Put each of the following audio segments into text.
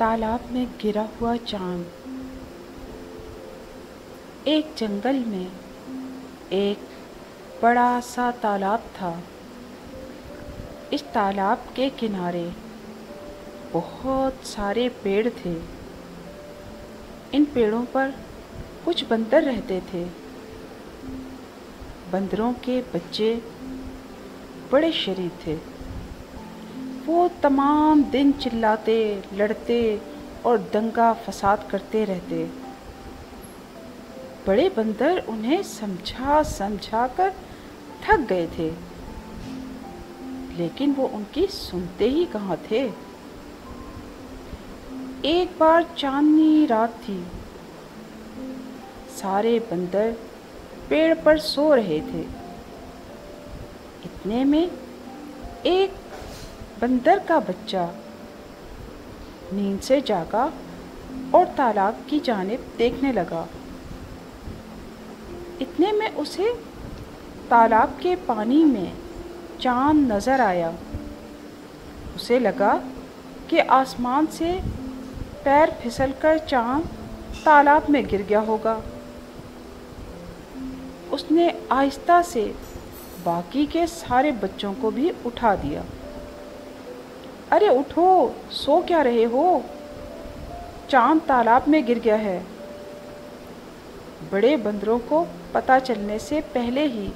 तालाब में गिरा हुआ चांद। एक जंगल में एक बड़ा सा तालाब था। इस तालाब के किनारे बहुत सारे पेड़ थे। इन पेड़ों पर कुछ बंदर रहते थे। बंदरों के बच्चे बड़े शरीफ थे। वो तमाम दिन चिल्लाते, लड़ते और दंगा फसाद करते रहते। बड़े बंदर उन्हें समझा समझा कर थक गए थे, लेकिन वो उनकी सुनते ही कहाँ थे। एक बार चांदनी रात थी। सारे बंदर पेड़ पर सो रहे थे। इतने में एक बंदर का बच्चा नींद से जागा और तालाब की जानिब देखने लगा। इतने में उसे तालाब के पानी में चांद नज़र आया। उसे लगा कि आसमान से पैर फिसलकर चांद तालाब में गिर गया होगा। उसने आहिस्ता से बाकी के सारे बच्चों को भी उठा दिया। अरे उठो, सो क्या रहे हो? चांद तालाब में गिर गया है। बड़े बंदरों को पता चलने से पहले ही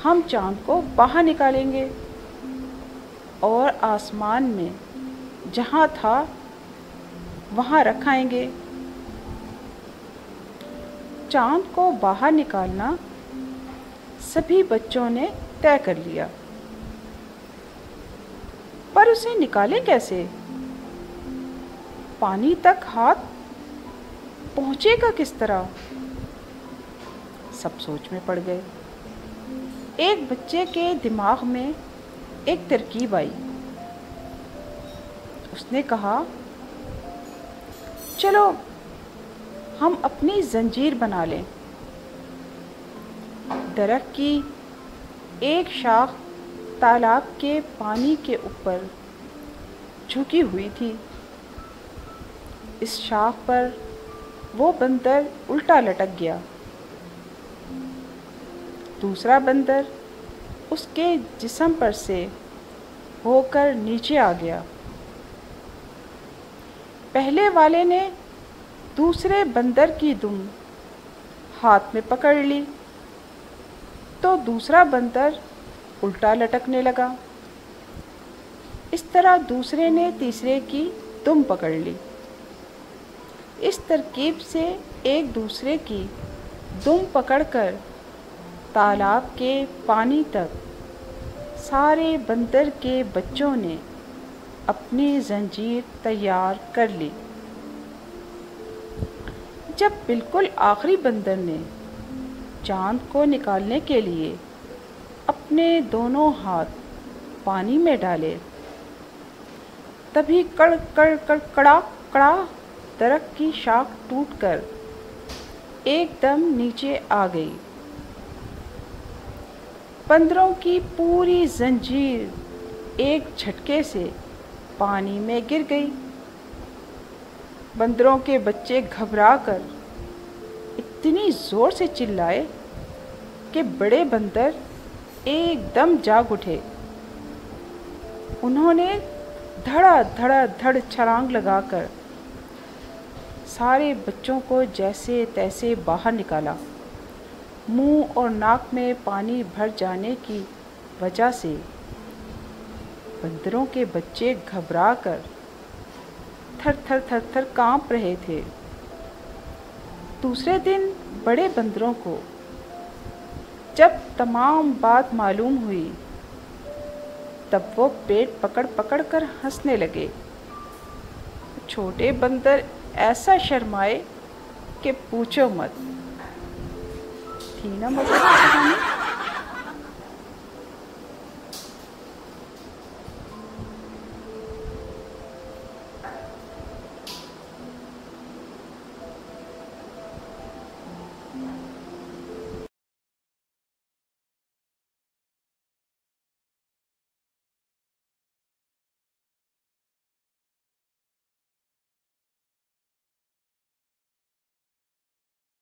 हम चांद को बाहर निकालेंगे और आसमान में जहाँ था वहाँ रखाएंगे। चांद को बाहर निकालना सभी बच्चों ने तय कर लिया, पर उसे निकालें कैसे? पानी तक हाथ पहुँचेगा किस तरह? सब सोच में पड़ गए। एक बच्चे के दिमाग में एक तरकीब आई। उसने कहा, चलो हम अपनी जंजीर बना लें। दरख्त की एक शाख तालाब के पानी के ऊपर झुकी हुई थी। इस शाख पर वो बंदर उल्टा लटक गया। दूसरा बंदर उसके जिस्म पर से होकर नीचे आ गया। पहले वाले ने दूसरे बंदर की दुम हाथ में पकड़ ली तो दूसरा बंदर उल्टा लटकने लगा। इस तरह दूसरे ने तीसरे की दुम पकड़ ली। इस तरकीब से एक दूसरे की दुम पकड़कर तालाब के पानी तक सारे बंदर के बच्चों ने अपनी जंजीर तैयार कर ली। जब बिल्कुल आखिरी बंदर ने चांद को निकालने के लिए अपने दोनों हाथ पानी में डाले, तभी कड़ कड़ कड़ कड़ा कड़ा दरख्त की शाख टूटकर एकदम नीचे आ गई। बंदरों की पूरी जंजीर एक झटके से पानी में गिर गई। बंदरों के बच्चे घबराकर इतनी जोर से चिल्लाए कि बड़े बंदर एकदम जाग उठे। उन्होंने धड़ा धड़ा धड़ छलांग लगाकर सारे बच्चों को जैसे तैसे बाहर निकाला। मुंह और नाक में पानी भर जाने की वजह से बंदरों के बच्चे घबराकर थर थर थर थर कांप रहे थे। दूसरे दिन बड़े बंदरों को जब तमाम बात मालूम हुई, तब वो पेट पकड़ पकड़ कर हंसने लगे। छोटे बंदर ऐसा शर्माए कि पूछो मत। थी ना मज़े की कहानी।